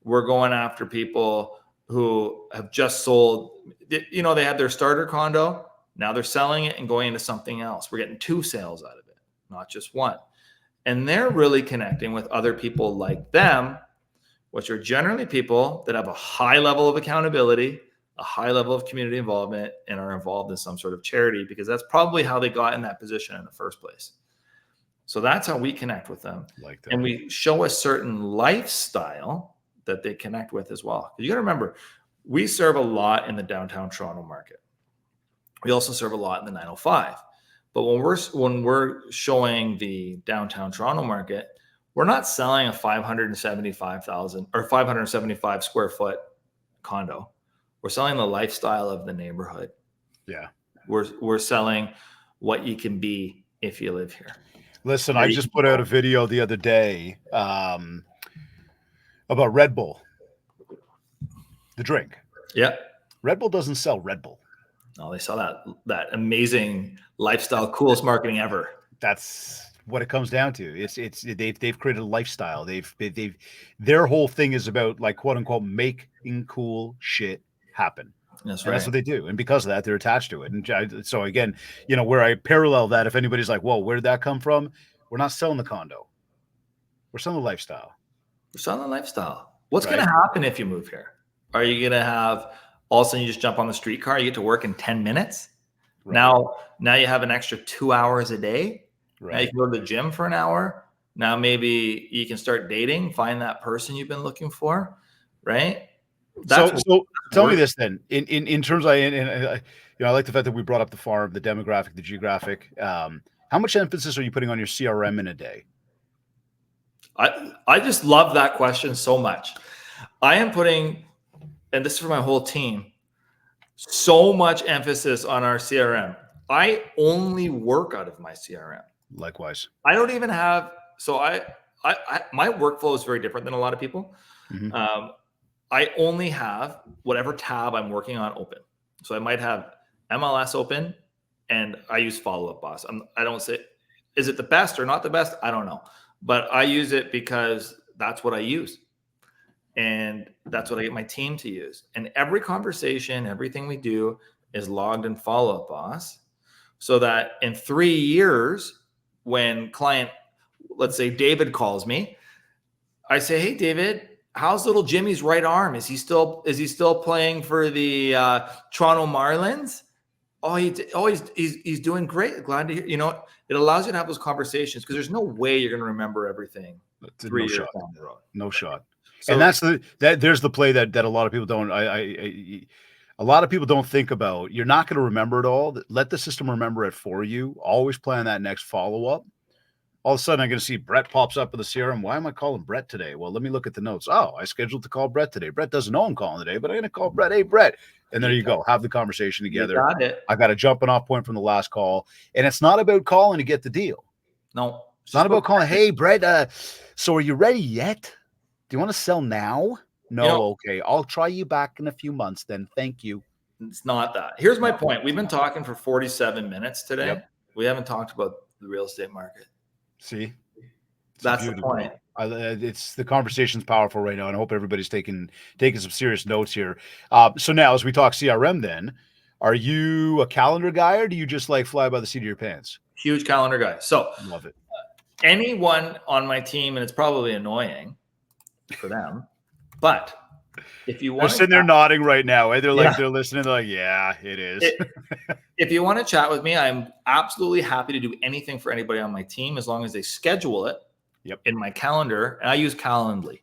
We're going after people who have just sold, they had their starter condo. Now they're selling it and going into something else. We're getting 2 sales out of it, not just 1. And they're really connecting with other people like them, which are generally people that have a high level of accountability, a high level of community involvement, and are involved in some sort of charity, because that's probably how they got in that position in the first place. So that's how we connect with them. Like that. And we show a certain lifestyle that they connect with as well. You got to remember, we serve a lot in the downtown Toronto market. We also serve a lot in the 905. But when we're showing the downtown Toronto market, we're not selling a 575,000 or 575 square foot condo. We're selling the lifestyle of the neighborhood.
Yeah.
We're selling what you can be if you live here.
Listen, I just put out a video the other day about Red Bull, the drink.
Yeah.
Red Bull doesn't sell Red Bull.
No, they sell that amazing lifestyle, coolest marketing ever.
That's what it comes down to. They've created a lifestyle. Their whole thing is about, like, quote unquote, making cool shit happen.
That's right.
That's what they do. And because of that, they're attached to it. And so again, where I parallel that, if anybody's like, whoa, where did that come from? We're not selling the condo. We're selling the lifestyle.
We're selling the lifestyle. What's going to happen if you move here? Are you going to have, all of a sudden you just jump on the streetcar, you get to work in 10 minutes? Right. Now you have an extra 2 hours a day. Right. Now you can go to the gym for an hour. Now maybe you can start dating, find that person you've been looking for, right?
So tell me this then. In terms of, I like the fact that we brought up the farm, the demographic, the geographic. How much emphasis are you putting on your CRM in a day?
I just love that question so much. I am putting, and this is for my whole team, so much emphasis on our CRM. I only work out of my CRM.
Likewise.
I don't even have, so my workflow is very different than a lot of people. Mm-hmm. I only have whatever tab I'm working on open. So I might have MLS open and I use Follow Up Boss. I don't say, is it the best or not the best? I don't know. But I use it because that's what I use. And that's what I get my team to use. And every conversation, everything we do is logged in Follow Up Boss, so that in 3 years, when client, let's say David calls me, I say, hey, David, how's little Jimmy's right arm? Is he still playing for the Toronto Marlins? He's doing great. Glad to hear. It allows you to have those conversations, because there's no way you're going to remember everything 3 years down the road.
No shot.
So
And there's the play that a lot of people don't. A lot of people don't think about. You're not going to remember it all. Let the system remember it for you. Always plan that next follow up. All of a sudden, I'm going to see Brett pops up in the CRM. Why am I calling Brett today? Well, let me look at the notes. Oh, I scheduled to call Brett today. Brett doesn't know I'm calling today, but I'm going to call Brett. Hey, Brett. And there you go. Have the conversation together.
You got it.
I got a jumping off point from the last call. And it's not about calling to get the deal.
No.
It's not about calling. Hey, Brett, so are you ready yet? Do you want to sell now? No. Okay. I'll try you back in a few months then. Thank you.
It's not that. Here's my point. We've been talking for 47 minutes today. Yep. We haven't talked about the real estate market.
See?
That's the point.
It's the conversation's powerful right now, and I hope everybody's taking some serious notes here. So now, as we talk CRM, then, are you a calendar guy, or do you just like fly by the seat of your pants?
Huge calendar guy. So
love it.
Anyone on my team, and it's probably annoying for them, but if you want,
they're sitting there nodding right now. They're like, they're listening. They're like, yeah, it is.
If you want to chat with me, I'm absolutely happy to do anything for anybody on my team as long as they schedule it in my calendar. And I use Calendly.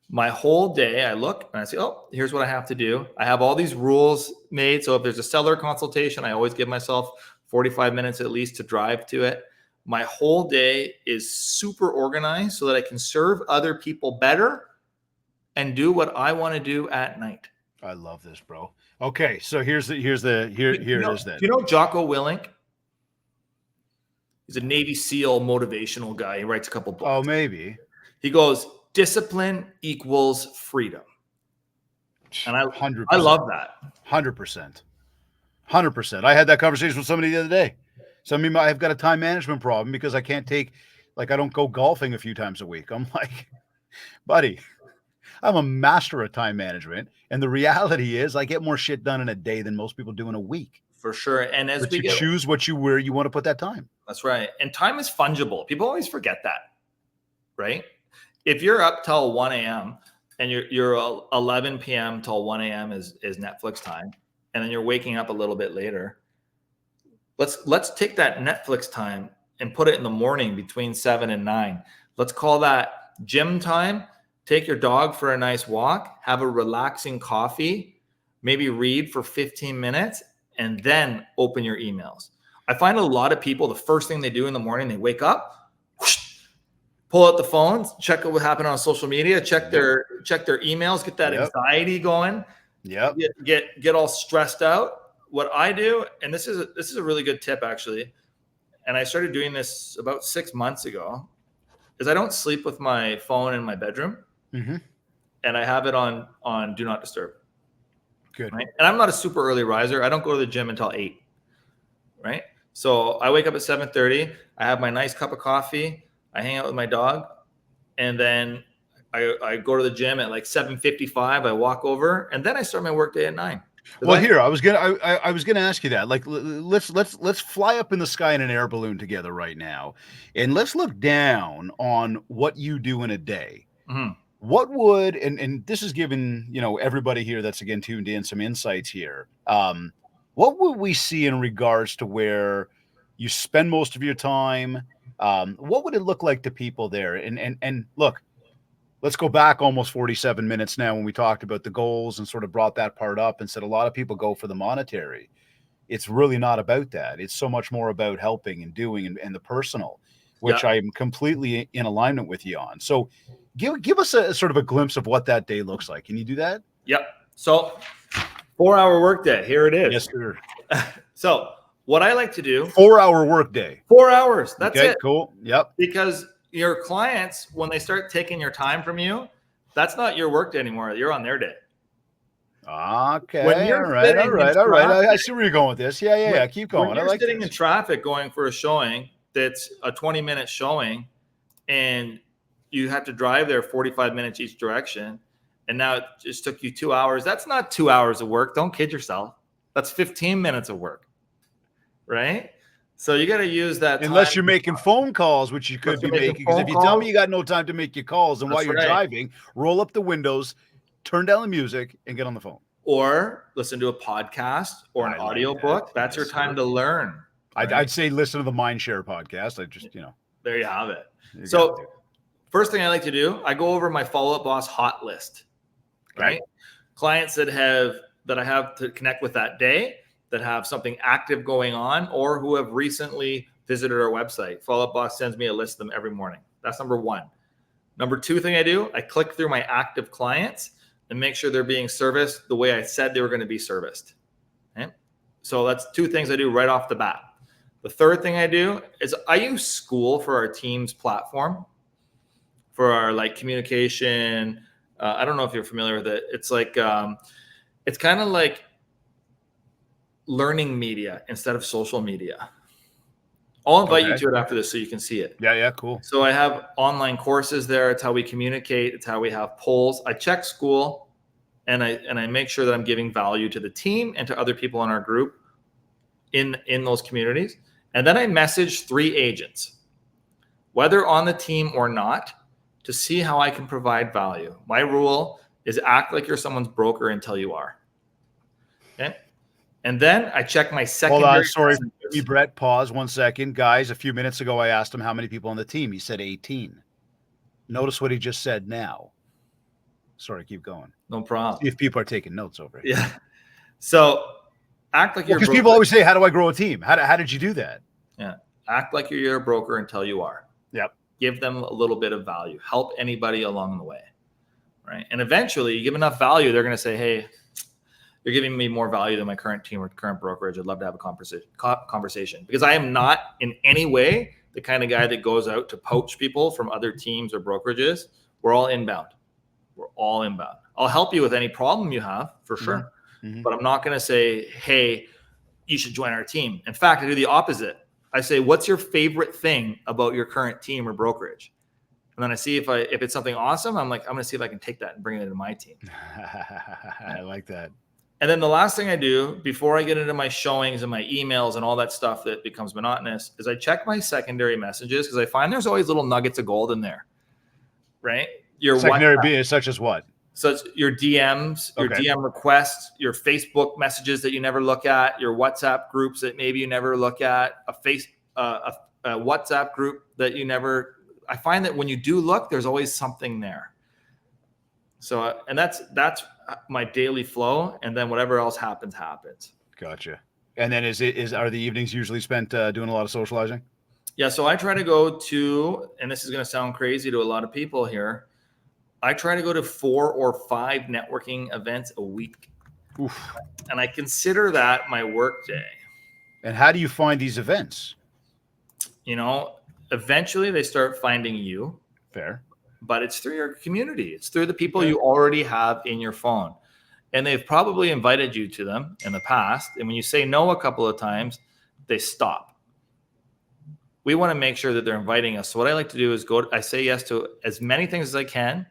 My whole day, I look and I say, oh, here's what I have to do. I have all these rules made. So if there's a seller consultation, I always give myself 45 minutes at least to drive to it. My whole day is super organized so that I can serve other people better and do what I want to do at night.
I love this, bro. Okay, so here it is then.
Do you know Jocko Willink? He's a Navy SEAL motivational guy. He writes a couple books.
Oh, maybe.
He goes, discipline equals freedom. And
100%.
I love that.
100%. 100%. I had that conversation with somebody the other day. So, I mean, I've got a time management problem because I can't I don't go golfing a few times a week. I'm like, buddy, I'm a master of time management. And the reality is I get more shit done in a day than most people do in a week.
For sure. And as
we choose where you want to put that time.
That's right. And time is fungible. People always forget that, right? If you're up till 1 a.m. and you're 11 p.m. till 1 a.m. is Netflix time, and then you're waking up a little bit later, let's take that Netflix time and put it in the morning between 7 and 9. Let's call that gym time. Take your dog for a nice walk, have a relaxing coffee, maybe read for 15 minutes, and then open your emails. I find a lot of people, the first thing they do in the morning, they wake up, whoosh, pull out the phones, check out what happened on social media, check their emails, get that anxiety going.
Yep.
Get all stressed out. What I do, and this is a really good tip actually, and I started doing this about 6 months ago, is I don't sleep with my phone in my bedroom.
Mm-hmm.
And I have it on do not disturb.
Good.
Right? And I'm not a super early riser. I don't go to the gym until 8. Right? So I wake up at 7:30. I have my nice cup of coffee. I hang out with my dog, and then I go to the gym at like 7:55. I walk over, and then I start my work day at 9.
Well, I was gonna ask you that. Like, let's fly up in the sky in an air balloon together right now, and let's look down on what you do in a day.
Mm-hmm.
What would, and this is giving, everybody here that's again tuned in some insights here. What would we see in regards to where you spend most of your time? What would it look like to people there? And look, let's go back almost 47 minutes now when we talked about the goals and sort of brought that part up and said a lot of people go for the monetary. It's really not about that. It's so much more about helping and doing and the personal, which I'm completely in alignment with you on. So give us a sort of a glimpse of what that day looks like. Can you do that?
Yep. So 4-hour workday. Here it is.
Yes, sir.
So what I like to do.
4-hour workday.
4 hours. That's
okay,
it.
Cool. Yep.
Because your clients, when they start taking your time from you, that's not your workday anymore. You're on their day.
Okay. All right. I see where you're going with this. Yeah. Keep going.
When you're sitting in traffic going for a showing that's a 20-minute showing, and you have to drive there 45 minutes each direction, and now it just took you 2 hours. That's not 2 hours of work. Don't kid yourself. That's 15 minutes of work, right? So you got to use that time.
Unless you're making phone calls, which you could be making. Because if you tell me you got no time to make your calls, and while you're driving, roll up the windows, turn down the music, and get on the phone.
Or listen to a podcast or an audio book. That's your time to learn.
Right? I'd say listen to the MindShare podcast. There you
have it. So First thing I like to do, I go over my follow-up boss hot list, right? Clients that I have to connect with that day, that have something active going on, or who have recently visited our website. Follow-up boss sends me a list of them every morning. That's number one. Number two thing I do, I click through my active clients and make sure they're being serviced the way I said they were going to be serviced. Okay? So that's two things I do right off the bat. The third thing I do is I use School for our team's platform for our like communication. I don't know if you're familiar with it. It's like, it's kind of like learning media instead of social media. I'll invite you to it after this so you can see it.
Yeah, cool.
So I have online courses there. It's how we communicate. It's how we have polls. I check School, and I make sure that I'm giving value to the team and to other people in our group in those communities. And then I message 3 agents, whether on the team or not, to see how I can provide value. My rule is act like you're someone's broker until you are. Okay. And then I check my secondary.
Hold on, sorry, Brett. Pause 1 second, guys. A few minutes ago, I asked him how many people on the team. He said 18. Notice what he just said now. Sorry, keep going.
No problem.
See if people are taking notes over here.
Yeah. So act like you're a broker.
Because people always say, "How do I grow a team?" How did you do that?
Yeah. Act like you're a broker until you are.
Yep.
Give them a little bit of value. Help anybody along the way. Right. And eventually, you give enough value, they're going to say, "Hey, you're giving me more value than my current team or current brokerage. I'd love to have a conversation." Because I am not in any way the kind of guy that goes out to poach people from other teams or brokerages. We're all inbound. We're all inbound. I'll help you with any problem you have for sure. Mm-hmm. But I'm not going to say, "Hey, you should join our team." In fact, I do the opposite. I say, "What's your favorite thing about your current team or brokerage?" And then I see if it's something awesome, I'm like, I'm going to see if I can take that and bring it into my team.
I like that.
And then the last thing I do before I get into my showings and my emails and all that stuff that becomes monotonous is I check my secondary messages, because I find there's always little nuggets of gold in there, right? Your
secondary being such as what?
So it's your DMs, your DM requests, your Facebook messages that you never look at, your WhatsApp groups that maybe you never look at, a WhatsApp group that you never. I find that when you do look, there's always something there. So, and that's my daily flow, and then whatever else happens.
Gotcha. And then are the evenings usually spent doing a lot of socializing?
Yeah. So I try to go to, and this is going to sound crazy to a lot of people here, I try to go to 4 or 5 networking events a week.
Oof.
And I consider that my work day.
And how do you find these events?
Eventually they start finding you.
Fair.
But it's through your community. It's through the people you already have in your phone. And they've probably invited you to them in the past. And when you say no a couple of times, they stop. We want to make sure that they're inviting us. So what I like to do is I say yes to as many things as I can.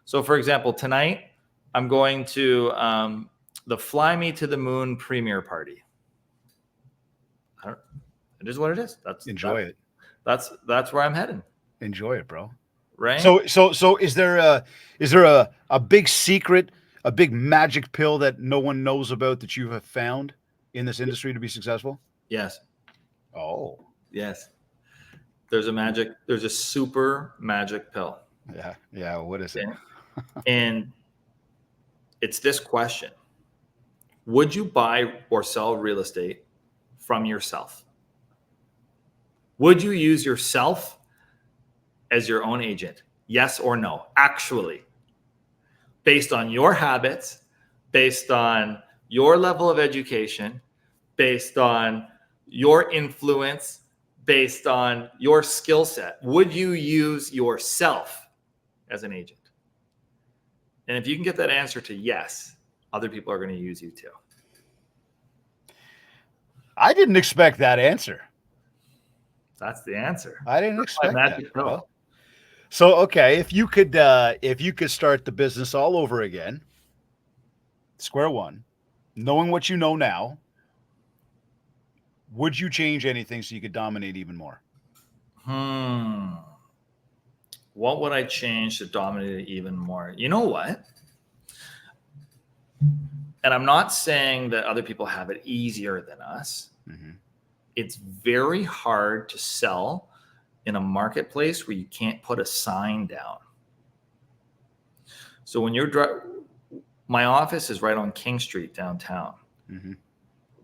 So for example, tonight I'm going to the Fly Me to the Moon premiere party. It is what it is.
Enjoy it.
That's where I'm heading.
Enjoy it, bro.
Right.
So is there a big secret, a big magic pill that no one knows about that you have found in this industry to be successful?
Yes.
Oh.
Yes. There's a super magic pill.
Yeah. What is it?
And it's this question: would you buy or sell real estate from yourself? Would you use yourself as your own agent? Yes or no? Actually, based on your habits, based on your level of education, based on your influence, based on your skill set, would you use yourself as an agent? And if you can get that answer to yes, other people are going to use you too.
I didn't expect that answer.
That's the answer.
I didn't expect that.
Well,
so, okay, if you could start the business all over again, square one, knowing what you know now, would you change anything so you could dominate even more?
What would I change to dominate it even more? You know what? And I'm not saying that other people have it easier than us. Mm-hmm. It's very hard to sell in a marketplace where you can't put a sign down. So when you're my office is right on King Street downtown,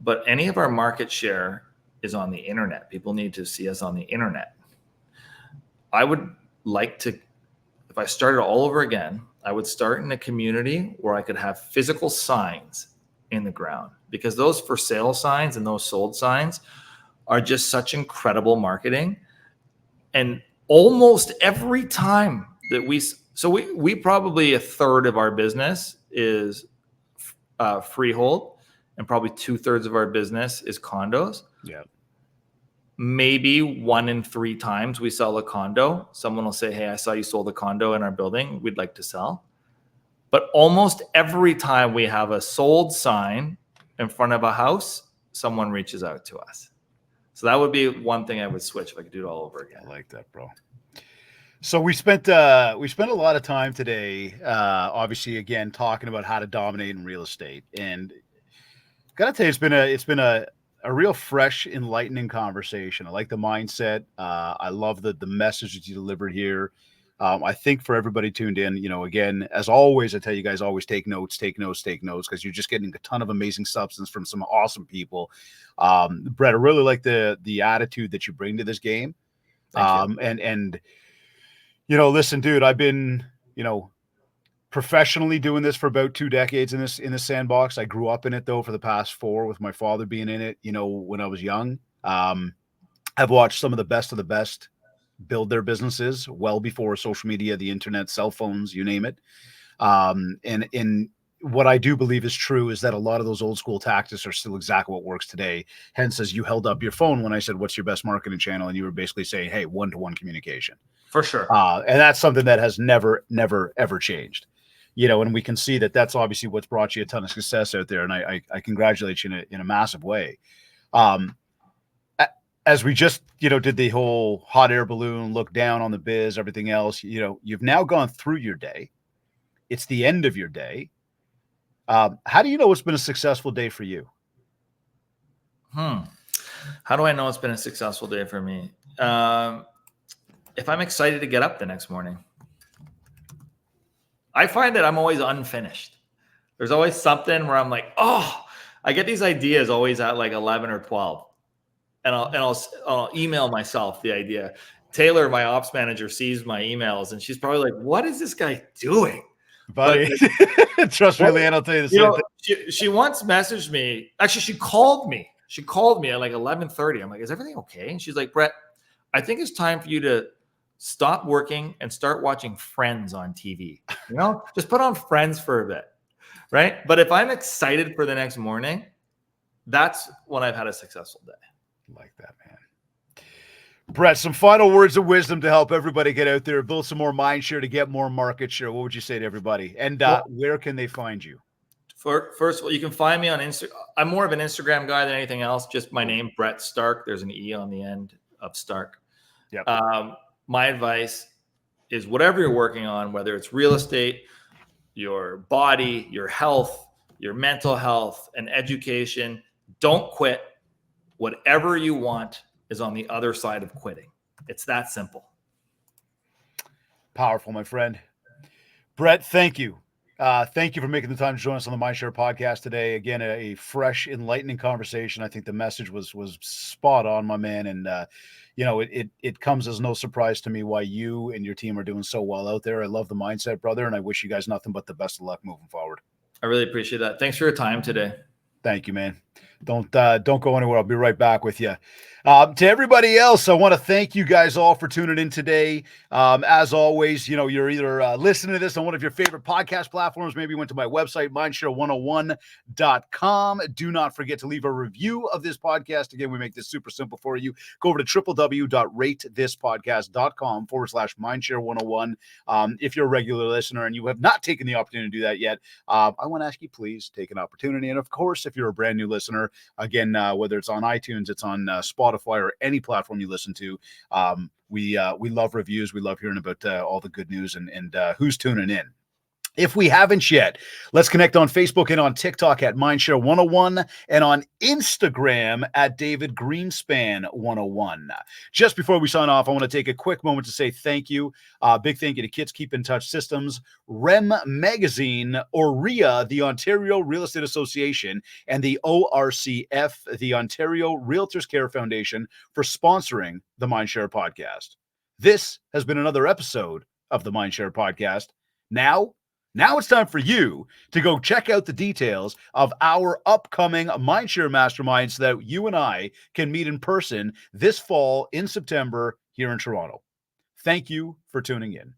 but any of our market share is on the internet. People need to see us on the internet. I would like to, if I started all over again, I would start in a community where I could have physical signs in the ground, because those for sale signs and those sold signs are just such incredible marketing. And almost every time that we probably a third of our business is freehold, and probably 2/3 of our business is condos.
Yeah.
Maybe 1 in 3 times we sell a condo, someone will say, hey, I saw you sold a condo in our building, we'd like to sell. But almost every time we have a sold sign in front of a house, someone reaches out to us. So that would be one thing I would switch if I could do it all over again.
I like that, bro. So we spent a lot of time today, obviously, again, talking about how to dominate in real estate. And gotta tell you, it's been a real fresh, enlightening conversation. I like the mindset. I love the message that you delivered here. I think for everybody tuned in, again, as always, I tell you guys, always take notes, because you're just getting a ton of amazing substance from some awesome people. Brett, I really like the attitude that you bring to this game. And listen, dude, I've been, professionally doing this for about 2 decades in this sandbox. I grew up in it though for the past 4, with my father being in it, when I was young. I've watched some of the best build their businesses well before social media, the internet, cell phones, you name it. And what I do believe is true is that a lot of those old school tactics are still exactly what works today. Hence, as you held up your phone when I said, what's your best marketing channel? And you were basically saying, hey, 1-to-1 communication.
For sure.
And that's something that has never, ever changed. And we can see that that's obviously what's brought you a ton of success out there. And I congratulate you in a massive way. As we just, did the whole hot air balloon, look down on the biz, everything else, you've now gone through your day. It's the end of your day. How do you know it's been a successful day for you?
How do I know it's been a successful day for me? If I'm excited to get up the next morning. I find that I'm always unfinished. There's always something where I'm like, oh, I get these ideas always at like 11 or 12. And I'll email myself the idea. Taylor, my ops manager, sees my emails and she's probably like, what is this guy doing?
Buddy, trust me, Leanne, I'll tell you the same thing.
She once messaged me. Actually, she called me. She called me at like 11:30. I'm like, is everything okay? And she's like, Brett, I think it's time for you to stop working and start watching Friends on TV. Just put on Friends for a bit, right? But if I'm excited for the next morning, that's when I've had a successful day.
Like that, man. Brett, some final words of wisdom to help everybody get out there, build some more mind share to get more market share. What would you say to everybody? And where can they find you?
First of all, you can find me on Instagram. I'm more of an Instagram guy than anything else. Just my name, Brett Starke. There's an E on the end of Starke.
Yep.
My advice is whatever you're working on, whether it's real estate, your body, your health, your mental health, and education, don't quit. Whatever you want is on the other side of quitting. It's that simple.
Powerful, my friend. Brett, thank you. Thank you for making the time to join us on the MindShare podcast today. Again, a fresh, enlightening conversation. I think the message was spot on, my man. And, it comes as no surprise to me why you and your team are doing so well out there. I love the mindset, brother. And I wish you guys nothing but the best of luck moving forward.
I really appreciate that. Thanks for your time today.
Thank you, man. Don't go anywhere. I'll be right back with you. To everybody else, I want to thank you guys all for tuning in today. As always, you're either listening to this on one of your favorite podcast platforms. Maybe you went to my website, mindshare101.com. Do not forget to leave a review of this podcast. Again, we make this super simple for you. Go over to www.ratethispodcast.com/mindshare101. If you're a regular listener and you have not taken the opportunity to do that yet, I want to ask you, please take an opportunity. And of course, if you're a brand new listener, again, whether it's on iTunes, it's on Spotify, or any platform you listen to, we love reviews. We love hearing about all the good news and who's tuning in. If we haven't yet, let's connect on Facebook and on TikTok at MindShare 101 and on Instagram at David Greenspan 101. Just before we sign off, I want to take a quick moment to say thank you. Big thank you to Kids Keep in Touch Systems, REM Magazine, OREA, the Ontario Real Estate Association, and the ORCF, the Ontario Realtors Care Foundation, for sponsoring the MindShare podcast. This has been another episode of the MindShare podcast. Now it's time for you to go check out the details of our upcoming MindShare Mastermind so that you and I can meet in person this fall in September here in Toronto. Thank you for tuning in.